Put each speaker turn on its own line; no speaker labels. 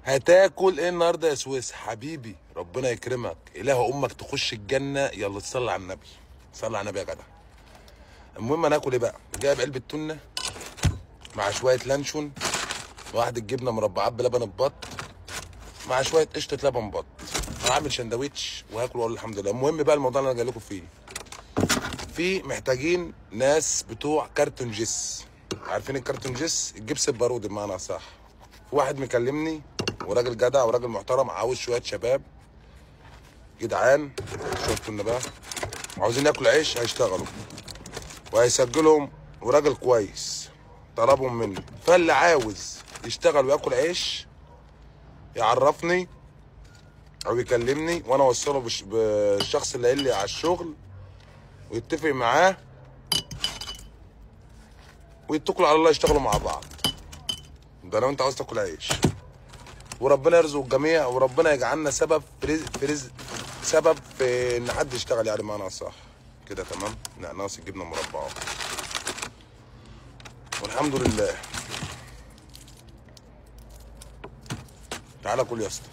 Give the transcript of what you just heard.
هتاكل ايه النهارده يا سويس حبيبي؟ ربنا يكرمك، اله امك تخش الجنه. يلا تصلي على النبي، صلي على النبي يا جدع. المهم انا اكل ايه بقى؟ جايب علبه تونه مع شويه لانشون، واحده جبنه مربعات بلبن البط، مع شويه قشطه لبن بط. انا عامل شندوتش وهاكل واقول الحمد لله. المهم بقى الموضوع اللي انا جاي لكم فيه، في محتاجين ناس بتوع كرتون جيس. عارفين الكرتون جيس؟ الجبس البارودي بمعنى صح. في واحد مكلمني وراجل جدع وراجل محترم، عاوز شويه شباب جدعان، شفتوا النباه، عاوزين ياكلوا عيش، هيشتغلوا وهيسجلهم، وراجل كويس طلبهم مني. فاللي عاوز يشتغل وياكل عيش يعرفني او يكلمني وانا اوصله بالشخص اللي قال لي على الشغل، ويتفق معاه ويتكلوا على الله يشتغلوا مع بعض. ده لو انت عاوز تاكل عيش. وربنا يرزق الجميع، وربنا يجعلنا سبب في رزق سبب في ان حد يشتغل، يعني معنى صح كده. تمام. نقناص الجبنه مربعه والحمد لله. تعالى كل يا اسطى.